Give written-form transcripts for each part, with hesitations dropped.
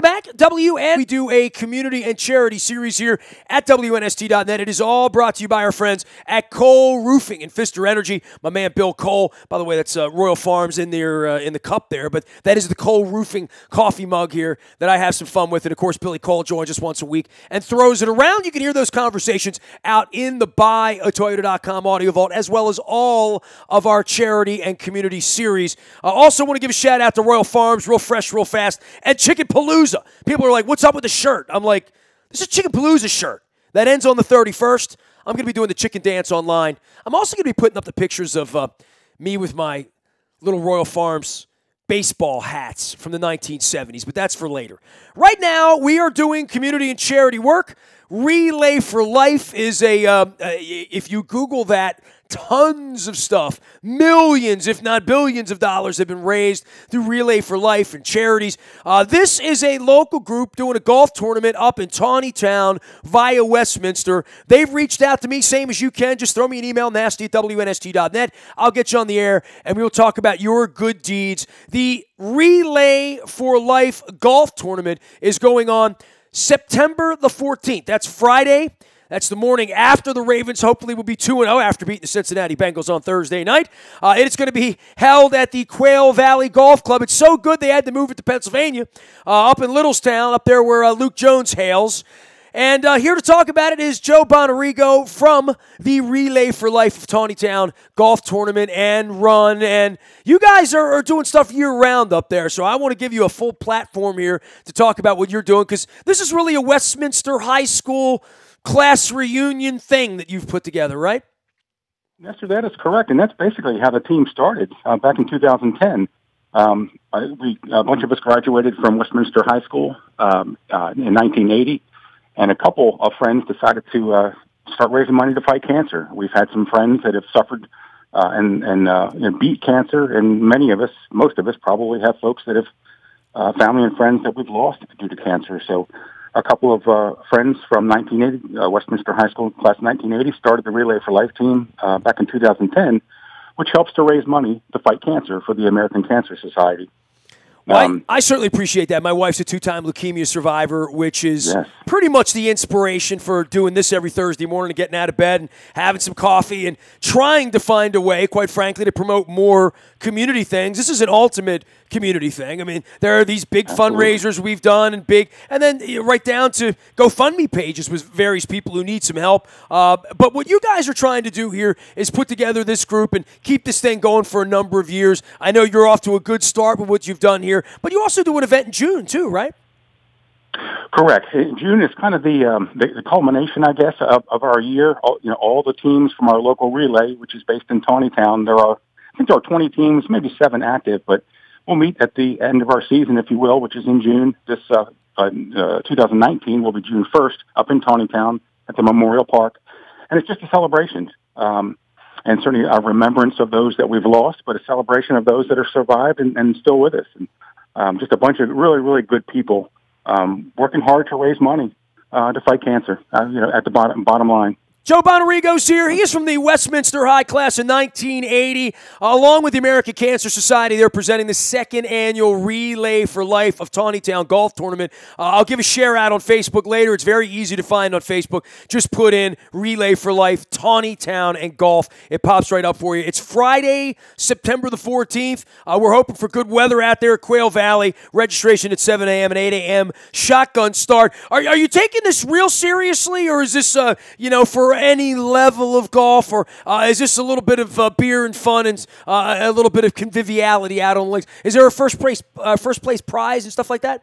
Back at WN, we do a community and charity series here at WNST.net. It is all brought to you by our friends at Cole Roofing and Pfister Energy. My man Bill Cole, by the way, that's Royal Farms in there in the cup there, but that is the Cole Roofing coffee mug here that I have some fun with. And of course, Billy Cole joins us once a week and throws it around. You can hear those conversations out in the buyatoyota.com audio vault, as well as all of our charity and community series. I also want to give a shout out to Royal Farms, real fresh, real fast, and Chicken Palooza. People are like, what's up with the shirt? I'm like, this is a Chicken Palooza shirt. That ends on the 31st. I'm going to be doing the chicken dance online. I'm also going to be putting up the pictures of me with my little Royal Farms baseball hats from the 1970s, but that's for later. Right now, we are doing community and charity work. Relay for Life is if you Google that, tons of stuff, millions, if not billions of dollars have been raised through Relay for Life and charities. This is a local group doing a golf tournament up in Tawnytown via Westminster. They've reached out to me, same as you can. Just throw me an email, nasty@WNST.net. I'll get you on the air, and we'll talk about your good deeds. The Relay for Life golf tournament is going on September the 14th. That's Friday. That's the morning after the Ravens hopefully will be 2-0 after beating the Cincinnati Bengals on Thursday night. It's going to be held at the Quail Valley Golf Club. It's so good they had to move it to Pennsylvania, up in Littlestown, up there where Luke Jones hails. And here to talk about it is Joe Bonarrigo from the Relay for Life of Tawnytown Golf Tournament and Run. And you guys are doing stuff year-round up there, so I want to give you a full platform here to talk about what you're doing, because this is really a Westminster High School class reunion thing that you've put together, right? Nestor, that is correct, and that's basically how the team started back in 2010. A bunch of us graduated from Westminster High School in 1980, and a couple of friends decided to start raising money to fight cancer. We've had some friends that have suffered and beat cancer, and most of us probably have folks that have family and friends that we've lost due to cancer. So a couple of friends from 1980, Westminster High School class 1980, started the Relay for Life team back in 2010, which helps to raise money to fight cancer for the American Cancer Society. Well, I certainly appreciate that. My wife's a two-time leukemia survivor, which is pretty much the inspiration for doing this every Thursday morning and getting out of bed and having some coffee and trying to find a way, quite frankly, to promote more community things. This is an ultimate community thing. I mean, there are these big fundraisers we've done and then right down to GoFundMe pages with various people who need some help. But what you guys are trying to do here is put together this group and keep this thing going for a number of years. I know you're off to a good start with what you've done here, but you also do an event in June too, right? Correct. June is kind of the culmination, I guess, of our year. All the teams from our local relay, which is based in Tawnytown, I think there are 20 teams, maybe 7 active, but we'll meet at the end of our season, if you will, which is in June. This 2019 will be June 1st up in Tawnytown at the Memorial Park. And it's just a celebration. And certainly a remembrance of those that we've lost, but a celebration of those that are survived and still with us. And just a bunch of really, really good people working hard to raise money to fight cancer, at the bottom line. Joe Bonarrigo's here. He is from the Westminster High class in 1980. Along with the American Cancer Society, they're presenting the second annual Relay for Life of Tawnytown Golf Tournament. I'll give a share out on Facebook later. It's very easy to find on Facebook. Just put in Relay for Life, Tawnytown, and golf. It pops right up for you. It's Friday, September the 14th. We're hoping for good weather out there at Quail Valley. Registration at 7 a.m. and 8 a.m. Shotgun start. Are you taking this real seriously, or is this, for any level of golf, or is this a little bit of beer and fun and a little bit of conviviality out on the links? Is there a first place prize and stuff like that?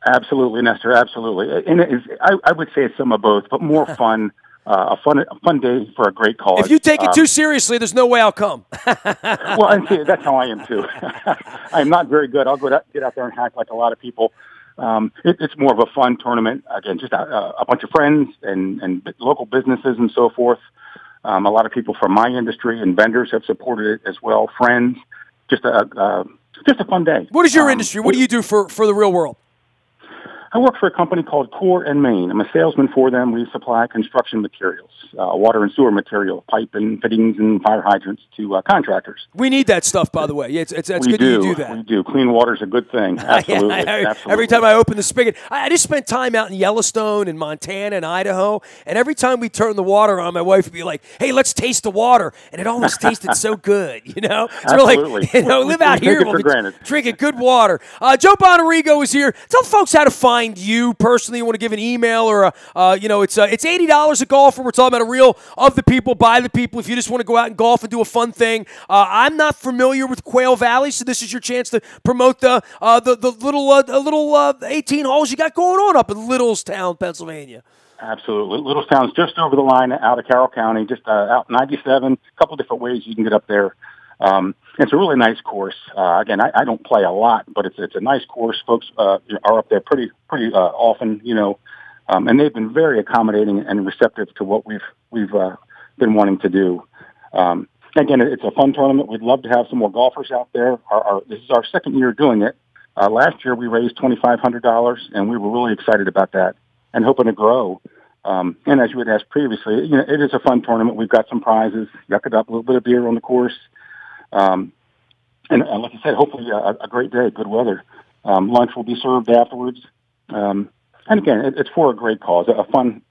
Absolutely, Nestor. Absolutely, and I would say it's some of both, but more fun. A fun day for a great cause. If you take it too seriously, there's no way I'll come. Well, and see, that's how I am too. I'm not very good. I'll get out there and hack like a lot of people. It's more of a fun tournament. Again, just a bunch of friends and local businesses and so forth. A lot of people from my industry and vendors have supported it as well. Friends, just a fun day. What is your industry? What do you do for the real world? I work for a company called Core and Main. I'm a salesman for them. We supply construction materials, water and sewer material, pipe and fittings and fire hydrants to contractors. We need that stuff, by the way. It's good that you do that. We do. Clean water is a good thing. Absolutely. Absolutely. Every time I open the spigot, I just spent time out in Yellowstone and Montana and Idaho, and every time we turn the water on, my wife would be like, "Hey, let's taste the water," and it always tasted so good. So absolutely. We're like, live out here, we'll be drinking good water. Joe Bonarrigo is here. Tell folks how to find you personally. You want to give an email or it's $80 a golfer. We're talking about a real of the people, by the people. If you just want to go out and golf and do a fun thing, I'm not familiar with Quail Valley, so this is your chance to promote the little 18 holes you got going on up in Littlestown, Pennsylvania. Absolutely. Littlestown's just over the line out of Carroll County, just out 97. A couple different ways you can get up there. It's a really nice course. Again, I don't play a lot, but it's a nice course. Folks are up there pretty often, and they've been very accommodating and receptive to what we've been wanting to do. Again, it's a fun tournament. We'd love to have some more golfers out there. This is our second year doing it. Last year we raised $2,500, and we were really excited about that and hoping to grow. And as you had asked previously, it is a fun tournament. We've got some prizes. Yuck it up, a little bit of beer on the course. And like I said, hopefully a great day, good weather. Lunch will be served afterwards. And again, it's for a great cause, a fun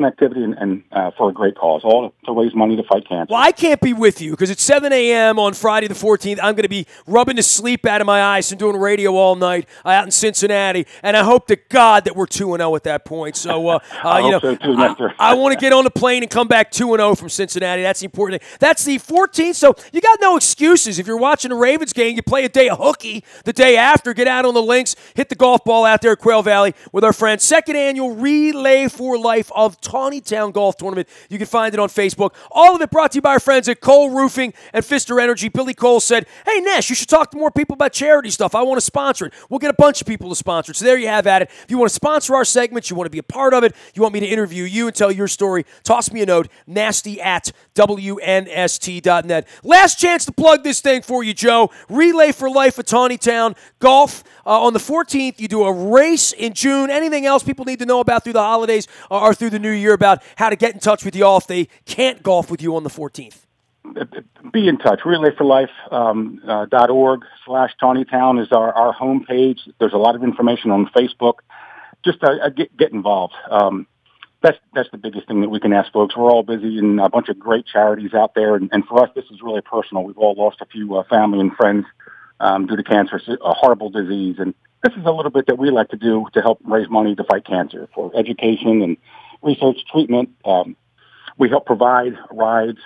activity and for a great cause, all to raise money to fight cancer. Well, I can't be with you because it's 7 a.m. on Friday the 14th. I'm going to be rubbing the sleep out of my eyes and doing radio all night out in Cincinnati, and I hope to God that we're 2-0 at that point. So, I hope so too, Nestor. I want to get on the plane and come back 2-0 from Cincinnati. That's the important thing. That's the 14th, so you got no excuses. If you're watching a Ravens game, you play a day of hooky the day after, get out on the links, hit the golf ball out there at Quail Valley with our friends. Second annual Relay for Life of Tawnytown Golf Tournament. You can find it on Facebook. All of it brought to you by our friends at Cole Roofing and Pfister Energy. Billy Cole said, "Hey, Nash, you should talk to more people about charity stuff. I want to sponsor it." We'll get a bunch of people to sponsor it. So there you have at it. If you want to sponsor our segments, you want to be a part of it, you want me to interview you and tell your story, toss me a note, nasty@WNST.net. Last chance to plug this thing for you, Joe. Relay for Life at Tawnytown Golf. On the 14th, you do a race in June. Anything else people need to know about through the holidays or through the new year about how to get in touch with you all if they can't golf with you on the 14th? Be in touch. RelayForLife.org/Tawnytown is our homepage. There's a lot of information on Facebook. Just get involved. That's the biggest thing that we can ask folks. We're all busy and a bunch of great charities out there. And for us, this is really personal. We've all lost a few family and friends due to cancer. It's a horrible disease. And this is a little bit that we like to do to help raise money to fight cancer for education and research treatment. We help provide rides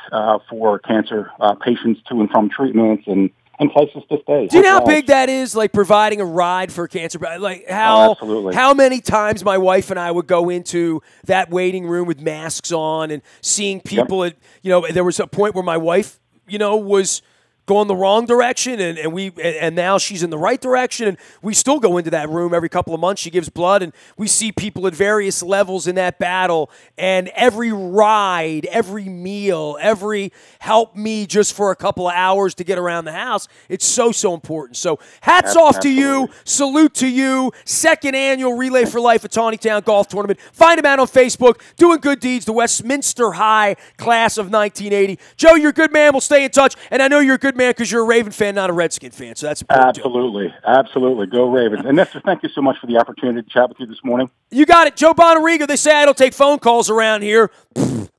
for cancer patients to and from treatments and places to stay. Do you know how big that is, like providing a ride for cancer? Like absolutely. How many times my wife and I would go into that waiting room with masks on and seeing people at, there was a point where my wife, was going the wrong direction, and now she's in the right direction, and we still go into that room every couple of months. She gives blood, and we see people at various levels in that battle, and every ride, every meal, every help me just for a couple of hours to get around the house, it's so important. So hats off to you, salute to you. Second annual Relay for Life at Tawnytown Golf Tournament. Find them out on Facebook, doing good deeds, the Westminster High class of 1980. Joe, you're a good man. We'll stay in touch, and I know you're a good man because you're a Raven fan, not a Redskin fan, so that's important. Absolutely. Go Ravens. And Nestor, thank you so much for the opportunity to chat with you this morning. You got it. Joe Bonarrigo, they say I don't take phone calls around here.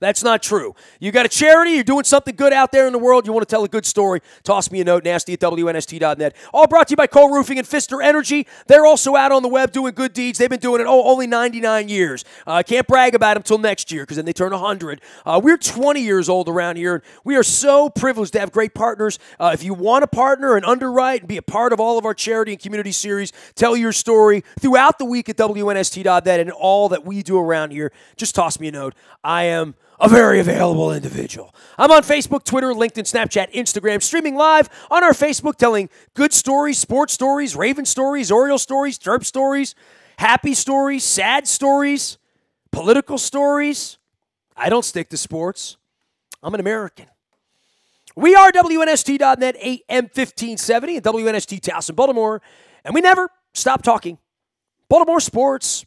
That's not true. You got a charity, you're doing something good out there in the world, you want to tell a good story, toss me a note, nasty@WNST.net. All brought to you by Cole Roofing and Pfister Energy. They're also out on the web doing good deeds. They've been doing it only 99 years. I can't brag about them until next year because then they turn 100. We're 20 years old around here, and we are so privileged to have great partners. If you want to partner and underwrite and be a part of all of our charity and community series, tell your story throughout the week at WNST.net and all that we do around here, just toss me a note. I am a very available individual. I'm on Facebook, Twitter, LinkedIn, Snapchat, Instagram, streaming live on our Facebook, telling good stories, sports stories, Raven stories, Oriole stories, Terp stories, happy stories, sad stories, political stories. I don't stick to sports. I'm an American. We are WNST.net, AM 1570, and WNST Towson, Baltimore, and we never stop talking Baltimore sports.